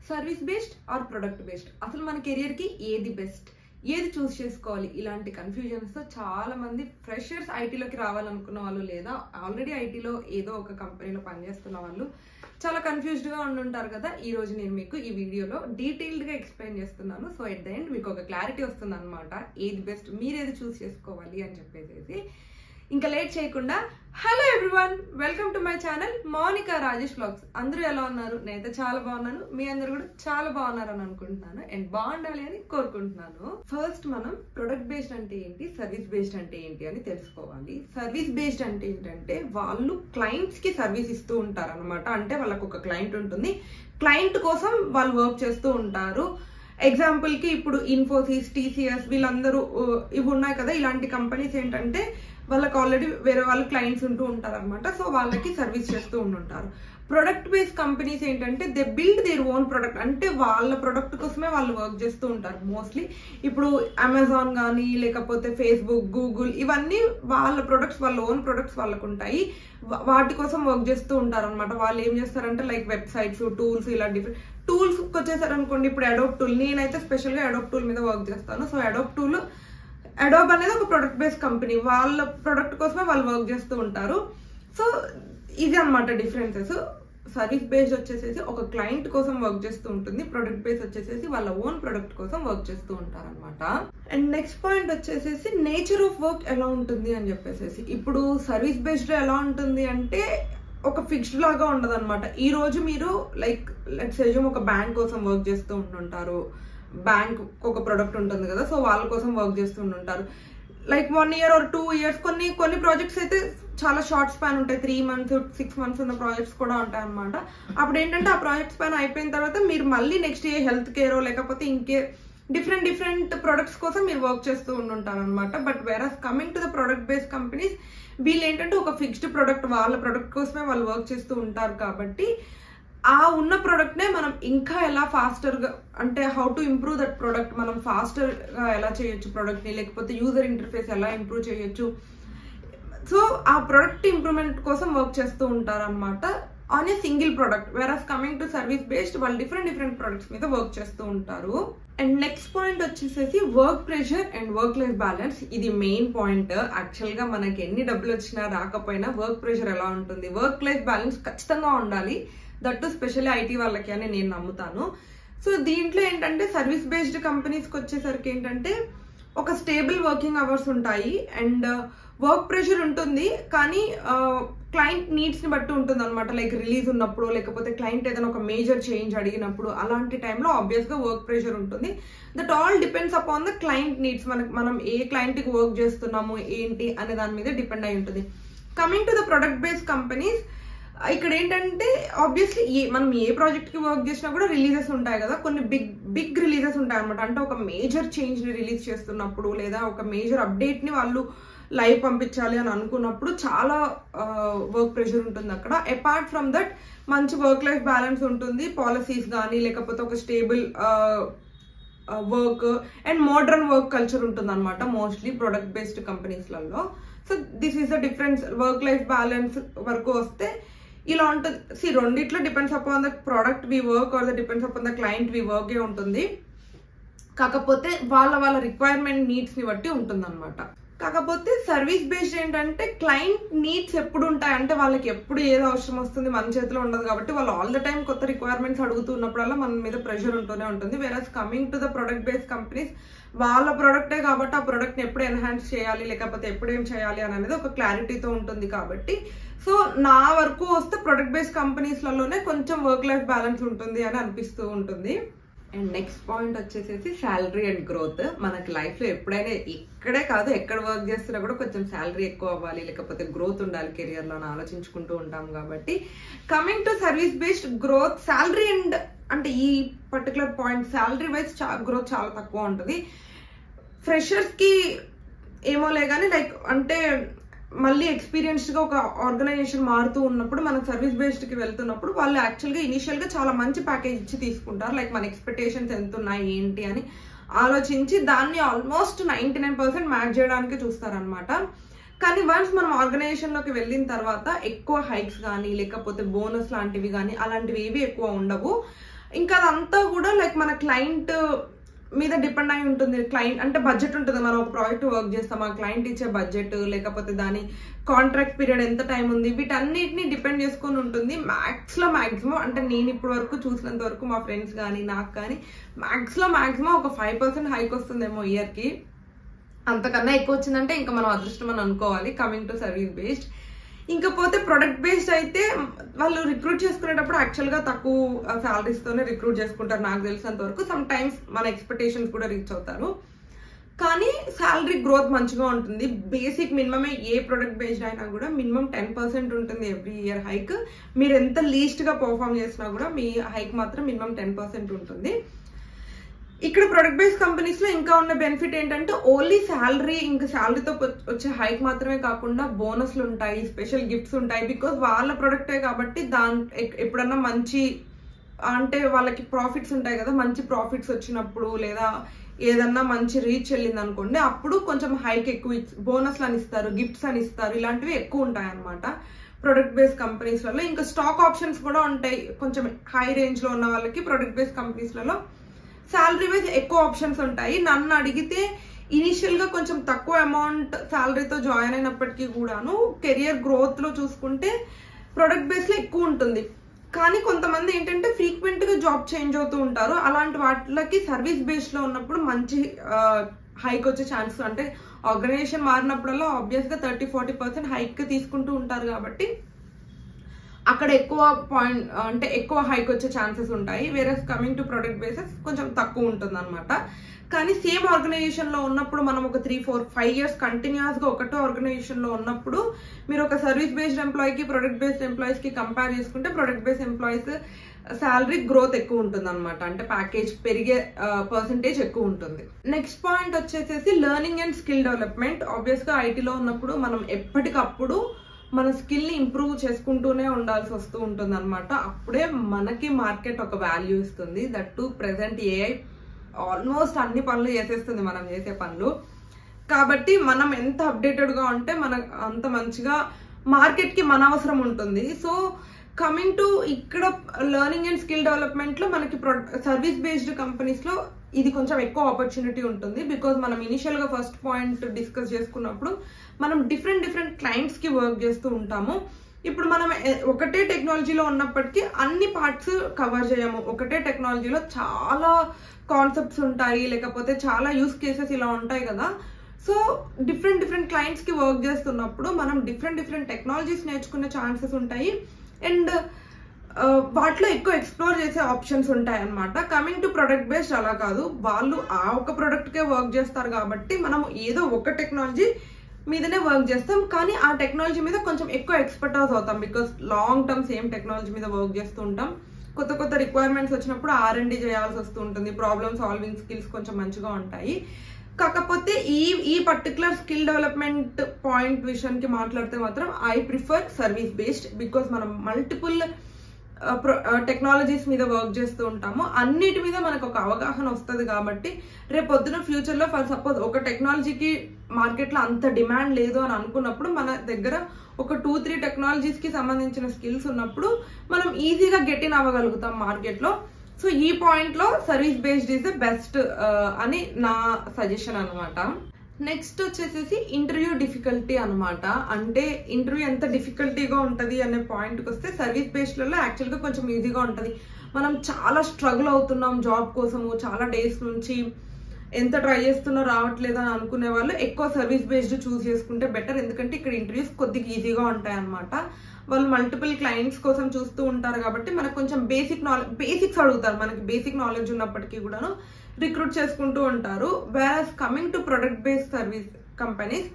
Service based or product based, అసలు మన career కి ఏది బెస్ట్, ఏది చూస్ చేసుకోవాలి, ఇలాంటి కన్ఫ్యూజన్స్ తో చాలా మంది ఫ్రెషర్స్ ఐటీలోకి రావాలనుకున్న వాళ్ళు లేదా ఆల్రెడీ ఐటీలో ఏదో ఒక కంపెనీలో పనిచేస్తున్న వాళ్ళు చాలా కన్ఫ్యూజ్డ్ గా ఉండుంటారు కదా. ఈ రోజు నేను మీకు ఈ వీడియోలో డీటెయిల్డ్ గా ఎక్స్ప్లెయిన్ చేస్తున్నాను. సో ఎట్ ద ఎండ్ మీకు ఒక క్లారిటీ వస్తుంది అనమాట, ఏది బెస్ట్, మీరు ఏది చూస్ చేసుకోవాలి అని చెప్పేసి. ఇంకా లేట్ చేయకుండా hello everyone, welcome to my channel Mounika Rajesh vlogs. అందరూ ఎలా ఉన్నారు? నేనైతే చాలా బాగున్నాను, మీ అందరు కూడా చాలా బాగున్నారని అనుకుంటున్నాను అండ్ బాగుండాలి అని కోరుకుంటున్నాను. ఫస్ట్ మనం ప్రొడక్ట్ బేస్డ్ అంటే ఏంటి, సర్వీస్ బేస్డ్ అంటే ఏంటి అని తెలుసుకోవాలి. సర్వీస్ బేస్డ్ అంటే ఏంటంటే వాళ్ళు క్లయింట్స్ కి సర్వీస్ ఇస్తూ ఉంటారు అనమాట. అంటే వాళ్ళకు ఒక క్లయింట్ ఉంటుంది, క్లయింట్ కోసం వాళ్ళు వర్క్ చేస్తూ ఉంటారు. ఎగ్జాంపుల్ కి ఇప్పుడు ఇన్ఫోసిస్, టీసీఎస్ వీళ్ళందరూ ఇవి ఉన్నాయి కదా, ఇలాంటి కంపెనీస్ ఏంటంటే వాళ్ళకి ఆల్రెడీ వేరే వాళ్ళు క్లయింట్స్ ఉంటూ ఉంటారు అనమాట. సో వాళ్ళకి సర్వీస్ చేస్తూ ఉంటారు. ప్రొడక్ట్ బేస్డ్ కంపెనీస్ ఏంటంటే they build there own product, అంటే వాళ్ళ ప్రొడక్ట్ కోసమే వాళ్ళు వర్క్ చేస్తూ ఉంటారు మోస్ట్లీ. ఇప్పుడు అమెజాన్ కానీ లేకపోతే ఫేస్బుక్, గూగుల్ ఇవన్నీ వాళ్ళ ప్రొడక్ట్స్, వాళ్ళ ఓన్ ప్రొడక్ట్స్ వాళ్ళకు ఉంటాయి, వాటి కోసం వర్క్ చేస్తూ ఉంటారు అనమాట. వాళ్ళు ఏం చేస్తారంటే లైక్ వెబ్సైట్స్, టూల్స్, ఇలా డిఫరెంట్ టూల్స్ వచ్చేసారు అనుకోండి. ఇప్పుడు అడోబ్ టూల్, నేనైతే స్పెషల్ గా అడోబ్ టూల్ మీద వర్క్ చేస్తాను. సో అడోబ్ అనేది ఒక ప్రొడక్ట్ బేస్డ్ కంపెనీ, వాళ్ళ ప్రొడక్ట్ కోసమే వాళ్ళు వర్క్ చేస్తూ ఉంటారు. సో ఇది అనమాట డిఫరెన్సెస్. సర్వీస్ బేస్డ్ వచ్చేసేసి ఒక క్లయింట్ కోసం వర్క్ చేస్తూ ఉంటుంది, ప్రొడక్ట్ బేస్డ్ వచ్చేసేసి వాళ్ళ ఓన్ ప్రొడక్ట్ కోసం వర్క్ చేస్తూ ఉంటారు అనమాట. అండ్ నెక్స్ట్ పాయింట్ వచ్చేసేసి నేచర్ ఆఫ్ వర్క్ ఎలా ఉంటుంది అని చెప్పేసి. ఇప్పుడు సర్వీస్ బేస్డ్ ఎలా ఉంటుంది అంటే ఒక ఫిక్స్డ్ లాగా ఉండదు అనమాట. ఈ రోజు మీరు లైక్ లెట్స్ సే ఒక బ్యాంక్ కోసం వర్క్ చేస్తూ ఉంటుంటారు, బ్యాంక్ ఒక ప్రొడక్ట్ ఉంటుంది కదా, సో వాళ్ళ కోసం వర్క్ చేస్తూ ఉంటారు. లైక్ 1 year or 2 years, కొన్ని ప్రాజెక్ట్స్ అయితే చాలా షార్ట్ స్పాన్ ఉంటాయి, 3 months 6 months ఉన్న ప్రాజెక్ట్స్ కూడా ఉంటాయి అనమాట. అప్పుడు ఏంటంటే ఆ ప్రాజెక్ట్ స్పాన్ అయిపోయిన తర్వాత మీరు మళ్ళీ నెక్స్ట్ ఏ హెల్త్ కేరో లేకపోతే ఇంకే డిఫరెంట్ ప్రొడక్ట్స్ కోసం మీరు వర్క్ చేస్తూ ఉంటుంటారు అనమాట. But versus coming to the product based companies, వీళ్ళు ఏంటంటే ఒక ఫిక్స్డ్ ప్రొడక్ట్, వాళ్ళ ప్రొడక్ట్ కోసమే వాళ్ళు వర్క్ చేస్తూ ఉంటారు. కాబట్టి ఆ ఉన్న ప్రొడక్ట్ నే మనం ఇంకా ఎలా ఫాస్టర్ గా, అంటే how to improve that product, మనం ఫాస్టర్ గా ఎలా చేయొచ్చు ప్రొడక్ట్ ని, లేకపోతే యూజర్ ఇంటర్ఫేస్ ఎలా ఇంప్రూవ్ చేయొచ్చు, సో ఆ ప్రొడక్ట్ ఇంప్రూవ్మెంట్ కోసం వర్క్ చేస్తూ ఉంటారు అనమాట on a single product. Versus coming to service based వాళ్ళు డిఫరెంట్ ప్రొడక్ట్స్ మీద వర్క్ చేస్తూ ఉంటారు. అండ్ నెక్స్ట్ పాయింట్ వచ్చేసేసి work pressure and work life balance. ఇది మెయిన్ పాయింట్. యాక్చువల్ గా మనకి ఎన్ని డబ్బులు వచ్చినా రాకపోయినా వర్క్ ప్రెషర్ ఎలా ఉంటుంది, వర్క్ లైఫ్ బ్యాలెన్స్ ఖచ్చితంగా ఉండాలి, దట్టు స్పెషల్లీ ఐటీ వాళ్ళకి అని నేను నమ్ముతాను. సో దీంట్లో ఏంటంటే సర్వీస్ బేస్డ్ కంపెనీస్కి వచ్చేసరికి ఏంటంటే ఒక స్టేబుల్ వర్కింగ్ అవర్స్ ఉంటాయి అండ్ వర్క్ ప్రెషర్ ఉంటుంది, కానీ క్లయింట్ నీడ్స్ ని బట్టి ఉంటుంది అనమాట. లైక్ రిలీజ్ ఉన్నప్పుడు లేకపోతే క్లయింట్ ఏదైనా ఒక మేజర్ చేంజ్ అడిగినప్పుడు అలాంటి టైంలో ఆబ్వియస్ గా వర్క్ ప్రెషర్ ఉంటుంది. That all depends upon the client needs. మనం ఏ క్లయింట్ కి వర్క్ చేస్తున్నాము ఏంటి అనే దాని మీద డిపెండ్ అయి ఉంటుంది. Coming to the product based companies, ఇక్కడ ఏంటంటే ఆబ్వియస్లీ మనం ఏ ప్రాజెక్ట్ కి వర్క్ చేసినా కూడా రిలీజెస్ ఉంటాయి కదా, కొన్ని బిగ్ రిలీజెస్ ఉంటాయి అనమాట. అంటే ఒక మేజర్ చేంజ్ ని రిలీజ్ చేస్తున్నప్పుడు లేదా ఒక మేజర్ అప్డేట్ ని వాళ్ళు లైవ్ పంపించాలి అని అనుకున్నప్పుడు చాలా వర్క్ ప్రెషర్ ఉంటుంది అక్కడ. అపార్ట్ ఫ్రమ్ దట్ మంచి వర్క్ లైఫ్ బ్యాలెన్స్ ఉంటుంది, పాలసీస్ కానీ లేకపోతే ఒక stable work and modern work culture ఉంటుంది అనమాట మోస్ట్లీ ప్రొడక్ట్ బేస్డ్ కంపెనీస్లలో. So this is the difference. Work life balance వరకు వస్తే ఇలా ఉంటుంది. రెండిట్లో depends upon the product we work or the depends upon the client we work ఏ ఉంటుంది. కాకపోతే వాళ్ళ రిక్వైర్మెంట్ నీడ్స్ ని బట్టి ఉంటుంది అనమాట. కాకపోతే సర్వీస్ బేస్డ్ ఏంటంటే క్లయింట్ నీడ్స్ ఎప్పుడు ఉంటాయి అంటే వాళ్ళకి ఎప్పుడు ఏదో అవసరం వస్తుంది, మన చేతిలో ఉండదు. కాబట్టి వాళ్ళు ఆల్ ద టైం కొత్త రిక్వైర్మెంట్స్ అడుగుతున్నప్పుడల్లా మన మీద ప్రెషర్ ఉంటూనే ఉంటుంది. Versus coming to the product based companies, వాళ్ళ ప్రొడక్టే కాబట్టి ఆ ప్రొడక్ట్ ని ఎప్పుడు ఎన్హాన్స్ చేయాలి లేకపోతే ఎప్పుడు ఏం చేయాలి అనేది ఒక క్లారిటీతో ఉంటుంది. కాబట్టి సో నా వరకు వస్తే ప్రొడక్ట్ బేస్డ్ కంపెనీస్లలోనే కొంచెం వర్క్ లైఫ్ బ్యాలెన్స్ ఉంటుంది అని అనిపిస్తూ ఉంటుంది. అండ్ నెక్స్ట్ పాయింట్ వచ్చేసేసి శాలరీ అండ్ గ్రోత్. మనకి లైఫ్ లో ఎప్పుడైనా ఇక్కడే కాదు ఎక్కడ వర్క్ చేస్తున్నా కూడా కొంచెం శాలరీ ఎక్కువ అవ్వాలి లేకపోతే గ్రోత్ ఉండాలి కెరియర్ లో అని ఆలోచించుకుంటూ ఉంటాం. కాబట్టి coming to service based growth, salary and అంటే ఈ particular point salary wise growth చాలా తక్కువ ఉంటుంది. ఫ్రెషర్స్ కి ఏమోలే కానీ లైక్ అంటే మళ్ళీ ఎక్స్పీరియన్స్డ్ గా ఒక ఆర్గనైజేషన్ మారుతూ ఉన్నప్పుడు మనం సర్వీస్ బేస్డ్ కి వెళ్తున్నప్పుడు వాళ్ళు యాక్చువల్ గా ఇనిషియల్ గా చాలా మంచి ప్యాకేజ్ ఇచ్చి తీసుకుంటారు. లైక్ మన ఎక్స్పెక్టేషన్స్ ఎంత ఉన్నాయి ఏంటి అని ఆలోచించి దాన్ని ఆల్మోస్ట్ 99% మ్యాచ్ చేయడానికి చూస్తారనమాట. కానీ వన్స్ మనం ఆర్గనైజేషన్ లోకి వెళ్ళిన తర్వాత ఎక్కువ హైక్స్ కానీ లేకపోతే బోనస్ లాంటివి కానీ అలాంటివి ఏవి ఎక్కువ ఉండవు. ఇంకా అదంతా కూడా లైక్ మన క్లయింట్ మీద డిపెండ్ అయి ఉంటుంది. క్లయింట్ అంటే బడ్జెట్ ఉంటుంది, మనం ఒక ప్రాజెక్ట్ వర్క్ చేస్తాం, ఆ క్లయింట్ ఇచ్చే బడ్జెట్ లేకపోతే దాని కాంట్రాక్ట్ పీరియడ్ ఎంత టైం ఉంది, వీటన్నిటిని డిపెండ్ చేసుకొని ఉంటుంది. మ్యాక్సిమం అంటే నేను ఇప్పటి వరకు చూసినంత వరకు మా ఫ్రెండ్స్ కానీ నాకు కానీ మ్యాక్సిమం ఒక 5% హైక్ వస్తుందేమో ఇయర్కి. అంతకన్నా ఎక్కువ వచ్చిందంటే ఇంకా మనం అదృష్టం అని అనుకోవాలి. Coming to service based. ఇంకపోతే ప్రొడక్ట్ బేస్డ్ అయితే వాళ్ళు రిక్రూట్ చేసుకునేటప్పుడు యాక్చువల్గా తక్కువ శాలరీస్తోనే రిక్రూట్ చేసుకుంటారు నాకు తెలిసినంత వరకు. సమ్ టైమ్స్ మన ఎక్స్పెక్టేషన్స్ కూడా రీచ్ అవుతారు, కానీ శాలరీ గ్రోత్ మంచిగా ఉంటుంది. బేసిక్ మినిమమే ఏ ప్రొడక్ట్ బేస్డ్ అయినా కూడా మినిమం 10% ఉంటుంది ఎవ్రీ ఇయర్ హైక్. మీరు ఎంత లీస్ట్గా పర్ఫామ్ చేసినా కూడా మీ హైక్ మాత్రం మినిమం 10% ఉంటుంది. ఇక్కడ ప్రొడక్ట్ బేస్డ్ కంపెనీస్ లో ఇంకా ఉన్న బెనిఫిట్ ఏంటంటే ఓన్లీ శాలరీ, ఇంకా శాలరీతో వచ్చే హైక్ మాత్రమే కాకుండా బోనస్లు ఉంటాయి, స్పెషల్ గిఫ్ట్స్ ఉంటాయి. బికాస్ వాళ్ళ ప్రొడక్టే కాబట్టి ఎప్పుడన్నా మంచి అంటే వాళ్ళకి ప్రాఫిట్స్ ఉంటాయి కదా, మంచి ప్రాఫిట్స్ వచ్చినప్పుడు లేదా ఏదన్నా మంచి రీచ్ వెళ్ళింది అనుకోండి, అప్పుడు కొంచెం హైక్ ఎక్కువ బోనస్లు అని ఇస్తారు, గిఫ్ట్స్ అని ఇస్తారు, ఇలాంటివి ఎక్కువ ఉంటాయి అనమాట ప్రొడక్ట్ బేస్డ్ కంపెనీస్ లలో. ఇంకా స్టాక్ ఆప్షన్స్ కూడా ఉంటాయి కొంచెం హై రేంజ్ లో ఉన్న వాళ్ళకి. ప్రొడక్ట్ బేస్డ్ కంపెనీస్లలో శాలరీ వైజ్ ఎక్కువ ఆప్షన్స్ ఉంటాయి. నన్ను అడిగితే ఇనిషియల్ గా కొంచెం తక్కువ అమౌంట్ శాలరీతో జాయిన్ అయినప్పటికీ కూడాను కెరియర్ గ్రోత్ లో చూసుకుంటే ప్రొడక్ట్ బేస్ లో ఎక్కువ ఉంటుంది. కానీ కొంతమంది ఏంటంటే ఫ్రీక్వెంట్ గా జాబ్ చేంజ్ అవుతూ ఉంటారు. అలాంటి వాటికి సర్వీస్ బేస్ లో ఉన్నప్పుడు మంచి హైక్ వచ్చే ఛాన్సెస్, అంటే ఆర్గనైజేషన్ మారినప్పుడల్లా ఆబ్వియస్ గా 30-40% హైక్ తీసుకుంటూ ఉంటారు కాబట్టి అక్కడ ఎక్కువ హైక్ వచ్చే ఛాన్సెస్ ఉంటాయి. వేరే కమింగ్ టు ప్రొడక్ట్ బేసెస్ కొంచెం తక్కువ ఉంటుంది అనమాట. కానీ సేమ్ ఆర్గనైజేషన్ లో ఉన్నప్పుడు మనం ఒక 3-4-5 years కంటిన్యూస్ గా ఒకటో ఆర్గనైజేషన్ లో ఉన్నప్పుడు మీరు ఒక సర్వీస్ బేస్డ్ ఎంప్లాయీకి ప్రొడక్ట్ బేస్డ్ ఎంప్లాయీస్ కి కంపేర్ చేసుకుంటే product based employees salary growth ఎక్కువ ఉంటుంది అనమాట. అంటే ప్యాకేజ్ పెరిగే పర్సంటేజ్ ఎక్కువ ఉంటుంది. నెక్స్ట్ పాయింట్ వచ్చేసేసి learning and skill development. Obvious గా ఐటీలో ఉన్నప్పుడు మనం ఎప్పటికప్పుడు మన స్కిల్ ని ఇంప్రూవ్ చేసుకుంటూనే ఉండాల్సి వస్తూ ఉంటుంది అనమాట. అప్పుడే మనకి మార్కెట్ ఒక వాల్యూ ఇస్తుంది. That to present AI almost అన్ని పనులు చేసేస్తుంది మనం చేసే పనులు. కాబట్టి మనం ఎంత అప్డేటెడ్ గా ఉంటే మనకు అంత మంచిగా మార్కెట్ కి మన అవసరం ఉంటుంది. సో కమింగ్ టు ఇక్కడ లెర్నింగ్ అండ్ స్కిల్ డెవలప్మెంట్ లో మనకి సర్వీస్ బేస్డ్ కంపెనీస్ లో ఇది కొంచెం ఎక్కువ ఆపర్చునిటీ ఉంటుంది. బికాజ్ మనం ఇనిషియల్ గా ఫస్ట్ పాయింట్ డిస్కస్ చేసుకున్నప్పుడు మనం డిఫరెంట్ క్లయింట్స్ కి వర్క్ చేస్తూ ఉంటాము. ఇప్పుడు మనం ఒకటే టెక్నాలజీలో ఉన్నప్పటికీ అన్ని పార్ట్స్ కవర్ చేయము. ఒకటే టెక్నాలజీలో చాలా కాన్సెప్ట్స్ ఉంటాయి, లేకపోతే చాలా యూస్ కేసెస్ ఇలా ఉంటాయి కదా. సో డిఫరెంట్ క్లయింట్స్ కి వర్క్ చేస్తున్నప్పుడు మనం డిఫరెంట్ టెక్నాలజీస్ నేర్చుకునే ఛాన్సెస్ ఉంటాయి. అండ్ వాటిలో ఎక్కువ ఎక్స్ప్లోర్ చేసే ఆప్షన్స్ ఉంటాయి అనమాట. కమింగ్ టు ప్రొడక్ట్ బేస్డ్ అలా కాదు, వాళ్ళు ఆ ఒక ప్రొడక్ట్ కే వర్క్ చేస్తారు కాబట్టి మనం ఏదో ఒక టెక్నాలజీ మీదనే వర్క్ చేస్తాం, కానీ ఆ టెక్నాలజీ మీద కొంచెం ఎక్కువ ఎక్స్పర్టైజ్ అవుతాం. Because long term same technology మీద వర్క్ చేస్తూ ఉంటాం. కొత్త రిక్వైర్మెంట్స్ వచ్చినప్పుడు R&D చేయాల్సి వస్తూ ఉంటుంది. ప్రాబ్లమ్ సాల్వింగ్ స్కిల్స్ కొంచెం మంచిగా ఉంటాయి. కాకపోతే ఈ పర్టికులర్ స్కిల్ డెవలప్మెంట్ పాయింట్ విషయానికి మాట్లాడితే మాత్రం I prefer service based. Because మనం మల్టిపుల్ టెక్నాలజీస్ మీద వర్క్ చేస్తూ ఉంటాము, అన్నిటి మీద మనకు ఒక అవగాహన వస్తుంది. కాబట్టి రేపు పొద్దున ఫ్యూచర్ లో ఫర్ సపోజ్ ఒక టెక్నాలజీకి మార్కెట్ లో అంత డిమాండ్ లేదు అని అనుకున్నప్పుడు మన దగ్గర ఒక 2-3 టెక్నాలజీస్ కి సంబంధించిన స్కిల్స్ ఉన్నప్పుడు మనం ఈజీగా గెట్ ఇన్ అవ్వగలుగుతాం మార్కెట్ లో. సో ఈ పాయింట్ లో service based is the best అని నా సజెషన్ అనమాట. నెక్స్ట్ వచ్చేసేసి ఇంటర్వ్యూ డిఫికల్టీ అనమాట. అంటే ఇంటర్వ్యూ ఎంత డిఫికల్టీగా ఉంటుంది అనే పాయింట్కి వస్తే సర్వీస్ బేస్డ్లలో యాక్చువల్గా కొంచెం ఈజీగా ఉంటుంది. మనం చాలా స్ట్రగుల్ అవుతున్నాం జాబ్ కోసము, చాలా డేస్ నుంచి ఎంత ట్రై చేస్తున్నా రావట్లేదు అని అనుకునే వాళ్ళు ఎక్కువ సర్వీస్ బేస్డ్ చూస్ చేసుకుంటే బెటర్. ఎందుకంటే ఇక్కడ ఇంటర్వ్యూస్ కొద్దిగా ఈజీగా ఉంటాయి అనమాట. వాళ్ళు మల్టిపుల్ క్లయింట్స్ కోసం చూస్తూ ఉంటారు కాబట్టి మనకు కొంచెం బేసిక్స్ అడుగుతారు. మనకి బేసిక్ నాలెడ్జ్ ఉన్నప్పటికీ కూడాను రిక్రూట్ చేసుకుంటూ ఉంటారు. Where coming to product based service companies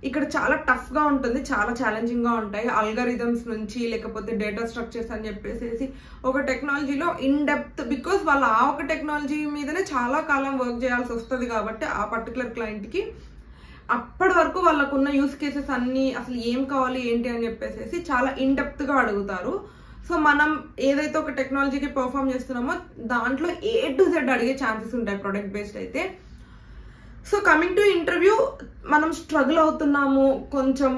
ఇక్కడ చాలా టఫ్ గా ఉంటుంది, చాలా ఛాలెంజింగ్ గా ఉంటాయి. అల్గారిథమ్స్ నుంచి లేకపోతే డేటా స్ట్రక్చర్స్ అని చెప్పేసి ఒక టెక్నాలజీలో ఇన్ డెప్త్, బికాస్ వాళ్ళు ఆ ఒక టెక్నాలజీ మీదనే చాలా కాలం వర్క్ చేయాల్సి వస్తుంది కాబట్టి ఆ పర్టికులర్ క్లయింట్ కి అప్పటి వరకు వాళ్ళకున్న యూస్ కేసెస్ అన్ని అసలు ఏం కావాలి ఏంటి అని చెప్పేసి చాలా ఇన్ డెప్త్ గా అడుగుతారు. సో మనం ఏదైతే ఒక టెక్నాలజీకి పర్ఫామ్ చేస్తున్నామో దాంట్లో A to Z అడిగే ఛాన్సెస్ ఉంటాయి ప్రొడక్ట్ బేస్డ్ అయితే. సో కమింగ్ టు ఇంటర్వ్యూ, మనం స్ట్రగుల్ అవుతున్నాము, కొంచెం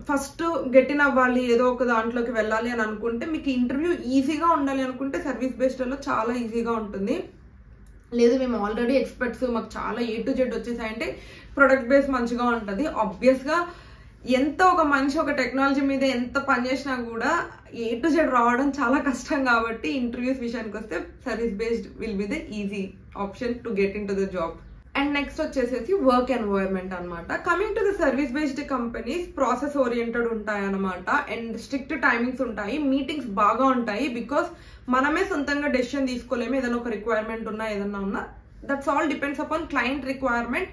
ఫస్ట్ గెటిన్ అవ్వాలి, ఏదో ఒక దాంట్లోకి వెళ్ళాలి అని అనుకుంటే, మీకు ఇంటర్వ్యూ ఈజీగా ఉండాలి అనుకుంటే సర్వీస్ బేస్డ్లో చాలా ఈజీగా ఉంటుంది. లేదు మేము ఆల్రెడీ ఎక్స్పర్ట్స్, మాకు చాలా A to Z వచ్చేసాయంటే ప్రొడక్ట్ బేస్ మంచిగా ఉంటుంది. ఆబ్వియస్గా ఎంత ఒక మనిషి ఒక టెక్నాలజీ మీద ఎంత పనిచేసినా కూడా A to Z రావడం చాలా కష్టం. కాబట్టి ఇంటర్వ్యూస్ విషయానికి వస్తే service based will be the easy option to get in to the job. And next వచ్చేసేసి వర్క్ ఎన్వైరన్మెంట్ అనమాట. Coming to the service based companies process oriented ఉంటాయి అనమాట. అండ్ స్ట్రిక్ట్ టైమింగ్స్ ఉంటాయి, మీటింగ్స్ బాగా ఉంటాయి. బికాస్ మనమే సొంతంగా డెసిషన్ తీసుకోలేము, ఏదైనా ఒక రిక్వైర్మెంట్ ఉన్నా ఏదన్నా ఉన్నా. That's all depends upon client requirement.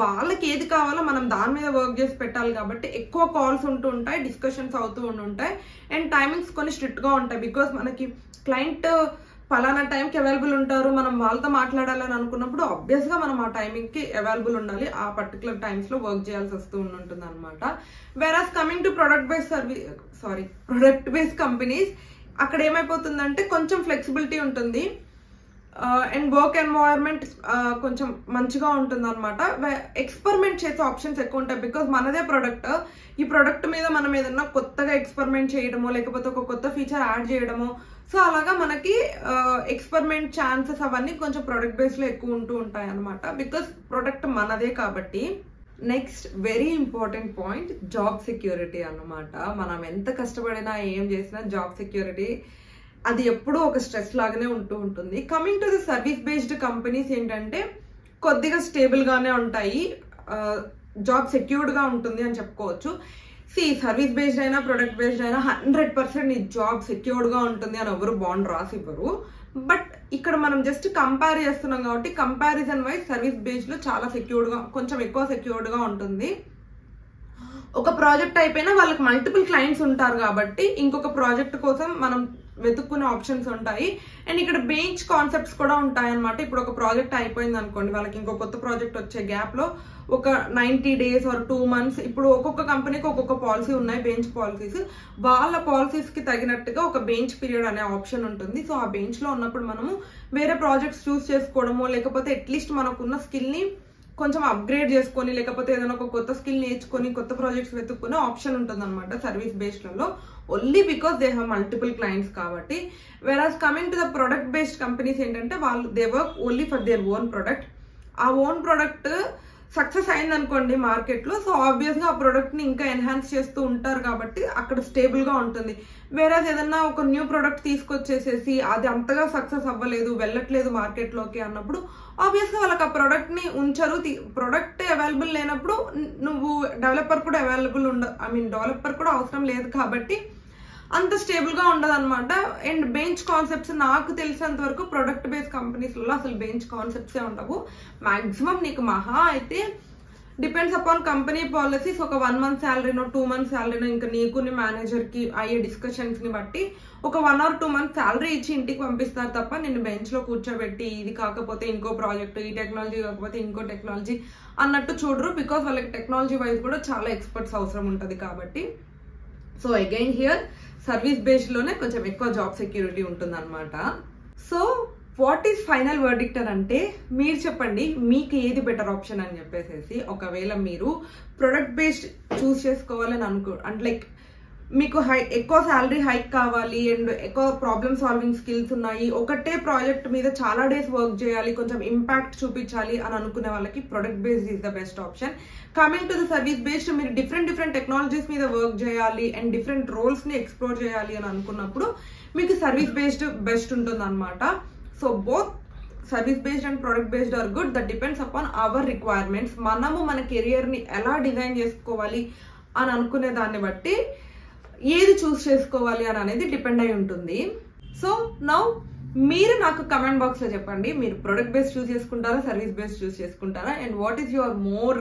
వాళ్ళకి ఏది కావాలో మనం దాని మీద వర్క్ చేసి పెట్టాలి. కాబట్టి ఎక్కువ కాల్స్ ఉంటూ ఉంటాయి, డిస్కషన్స్ అవుతూ ఉంటాయి. అండ్ టైమింగ్స్ కొన్ని స్ట్రిక్ట్గా ఉంటాయి. బికాస్ మనకి క్లయింట్ ఫలానా టైంకి అవైలబుల్ ఉంటారు, మనం వాళ్ళతో మాట్లాడాలని అనుకున్నప్పుడు ఆబ్వియస్గా మనం ఆ టైమింగ్కి అవైలబుల్ ఉండాలి, ఆ పర్టికులర్ టైమ్స్లో వర్క్ చేయాల్సి వస్తూ ఉంటుంది అనమాట. Versus coming to product based companies, అక్కడ ఏమైపోతుందంటే కొంచెం ఫ్లెక్సిబిలిటీ ఉంటుంది. అండ్ వర్క్ ఎన్వైరన్మెంట్ కొంచెం మంచిగా ఉంటుంది అనమాట. ఎక్స్పెరిమెంట్ చేసే ఆప్షన్స్ ఎక్కువ ఉంటాయి. బికాస్ మనదే ప్రోడక్ట్, ఈ ప్రోడక్ట్ మీద మనం ఏదన్నా కొత్తగా ఎక్స్పెరిమెంట్ చేయడమో లేకపోతే ఒక కొత్త ఫీచర్ యాడ్ చేయడమో, సో అలాగా మనకి ఎక్స్పెరిమెంట్ ఛాన్సెస్ అవన్నీ కొంచెం ప్రొడక్ట్ బేస్లో ఎక్కువ ఉంటూ ఉంటాయి అనమాట. బికాస్ ప్రోడక్ట్ మనదే కాబట్టి. Next very important point, job security అన్నమాట. మనం ఎంత కష్టపడినా ఏం చేసినా జాబ్ సెక్యూరిటీ అది ఎప్పుడూ ఒక స్ట్రెస్ లాగానే ఉంటూ ఉంటుంది. Coming to the service based companies ఏంటంటే కొద్దిగా స్టేబుల్గానే ఉంటాయి, జాబ్ సెక్యూర్డ్గా ఉంటుంది అని చెప్పుకోవచ్చు. సర్వీస్ బేస్డ్ అయినా ప్రొడక్ట్ బేస్డ్ అయినా 100% నీ జాబ్ సెక్యూర్డ్గా ఉంటుంది అని ఎవరు బాండ్ రాసి ఇవ్వరు. బట్ ఇక్కడ మనం జస్ట్ కంపేర్ చేస్తున్నాం కాబట్టి కంపారిజన్ వైజ్ సర్వీస్ బేస్డ్లో చాలా సెక్యూర్డ్గా, కొంచెం ఎక్కువ సెక్యూర్డ్గా ఉంటుంది. ఒక ప్రాజెక్ట్ అయిపోయినా వాళ్ళకి మల్టిపుల్ క్లయింట్స్ ఉంటారు కాబట్టి ఇంకొక ప్రాజెక్ట్ కోసం మనం వెతుక్కునే ఆప్షన్స్ ఉంటాయి. అండ్ ఇక్కడ బెంచ్ కాన్సెప్ట్స్ కూడా ఉంటాయి అనమాట. ఇప్పుడు ఒక ప్రాజెక్ట్ అయిపోయింది అనుకోండి, వాళ్ళకి ఇంకో కొత్త ప్రాజెక్ట్ వచ్చే గ్యాప్లో ఒక 90 days or 2 months, ఇప్పుడు ఒక్కొక్క కంపెనీకి ఒక్కొక్క పాలసీ ఉన్నాయి, బెంచ్ పాలసీస్. వాళ్ళ పాలసీస్కి తగినట్టుగా ఒక బెంచ్ పీరియడ్ అనే ఆప్షన్ ఉంటుంది. సో ఆ బెంచ్లో ఉన్నప్పుడు మనము వేరే ప్రాజెక్ట్స్ చూస్ చేసుకోవడమో లేకపోతే అట్లీస్ట్ మనకున్న స్కిల్ని కొంచెం అప్గ్రేడ్ చేసుకొని లేకపోతే ఏదైనా ఒక కొత్త స్కిల్ నేర్చుకొని కొత్త ప్రాజెక్ట్స్ వెతుక్కునే ఆప్షన్ ఉంటుంది అనమాట సర్వీస్ బేస్డ్లలో. Only because they have multiple clients కాబట్టి. Versus coming to the product based companies ఏంటంటే వాళ్ళు they work only for their own product. ఆ ఓన్ ప్రొడక్ట్ సక్సెస్ అయింది అనుకోండి మార్కెట్లో, సో ఆబ్వియస్గా ఆ ప్రోడక్ట్ని ఇంకా ఎన్హాన్స్ చేస్తూ ఉంటారు కాబట్టి అక్కడ స్టేబుల్గా ఉంటుంది. వేరేది ఏదన్నా ఒక న్యూ ప్రోడక్ట్ తీసుకొచ్చేసేసి అది అంతగా సక్సెస్ అవ్వలేదు, వెళ్ళట్లేదు మార్కెట్లోకి అన్నప్పుడు ఆబ్వియస్గా వాళ్ళకి ఆ ప్రోడక్ట్ని ఉంచరు. ప్రోడక్ట్ అవైలబుల్ లేనప్పుడు నువ్వు డెవలపర్ కూడా డెవలపర్ కూడా అవసరం లేదు కాబట్టి అంత స్టేబుల్గా ఉండదు అనమాట. అండ్ బెంచ్ కాన్సెప్ట్స్ నాకు తెలిసినంత వరకు ప్రొడక్ట్ బేస్డ్ కంపెనీస్లో అసలు బెంచ్ కాన్సెప్ట్సే ఉండవు. మ్యాక్సిమం నీకు మహా అయితే డిపెండ్స్ అపాన్ కంపెనీ పాలసీస్, ఒక 1 month శాలరీనో 2 months శాలరీనో ఇంకా నీకు నీ మేనేజర్కి అయ్యే డిస్కషన్స్ని బట్టి ఒక 1 or 2 months శాలరీ ఇచ్చి ఇంటికి పంపిస్తారు తప్ప నిన్ను బెంచ్లో కూర్చోబెట్టి ఇది కాకపోతే ఇంకో ప్రాజెక్ట్, ఈ టెక్నాలజీ కాకపోతే ఇంకో టెక్నాలజీ అన్నట్టు చూడరు. బికాస్ వాళ్ళకి టెక్నాలజీ వైజ్ కూడా చాలా ఎక్స్పర్ట్స్ అవసరం ఉంటుంది కాబట్టి. సో అగైన్ హియర్ సర్వీస్ బేస్డ్లోనే కొంచెం ఎక్కువ జాబ్ సెక్యూరిటీ ఉంటుంది అనమాట. So what is final verdict అంటే మీరు చెప్పండి మీకు ఏది బెటర్ ఆప్షన్ అని చెప్పేసి. ఒకవేళ మీరు ప్రొడక్ట్ బేస్డ్ చూస్ చేసుకోవాలని అంటే లైక్ మీకు ఎక్కువ శాలరీ హైక్ కావాలి అండ్ ఎక్కువ ప్రాబ్లమ్ సాల్వింగ్ స్కిల్స్ ఉన్నాయి, ఒకటే ప్రాజెక్ట్ మీద చాలా డేస్ వర్క్ చేయాలి, కొంచెం ఇంపాక్ట్ చూపించాలి అని అనుకునే వాళ్ళకి product based is the best option. Coming to the service based మీరు డిఫరెంట్ టెక్నాలజీస్ మీద వర్క్ చేయాలి అండ్ డిఫరెంట్ రోల్స్ని ఎక్స్ప్లోర్ చేయాలి అని అనుకున్నప్పుడు మీకు సర్వీస్ బేస్డ్ బెస్ట్ ఉంటుంది అనమాట. So both service based and product based or good. That depends upon our requirements. మనము మన కెరియర్ని ఎలా డిజైన్ చేసుకోవాలి అని అనుకునే దాన్ని బట్టి ఏది చూస్ చేసుకోవాలి అని అనేది డిపెండ్ అయి ఉంటుంది. సో నౌ మీరు నాకు కమెంట్ బాక్స్లో చెప్పండి, మీరు ప్రొడక్ట్ బేస్డ్ చూస్ చేసుకుంటారా, సర్వీస్ బేస్డ్ చూస్ చేసుకుంటారా, and what is your more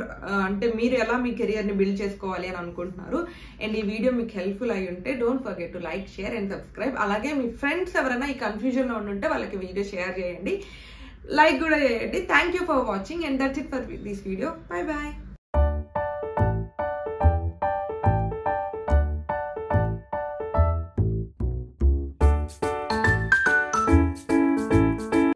అంటే మీరు ఎలా మీ కెరియర్ని బిల్డ్ చేసుకోవాలి అని అనుకుంటున్నారు. అండ్ ఈ వీడియో మీకు హెల్ప్ఫుల్ అయి ఉంటే don't forget to like, share and subscribe. అలాగే మీ ఫ్రెండ్స్ ఎవరైనా ఈ కన్ఫ్యూజన్లో ఉంటే వాళ్ళకి వీడియో షేర్ చేయండి, లైక్ కూడా చేయండి. Thank you for watching and that's it for this video. Bye bye.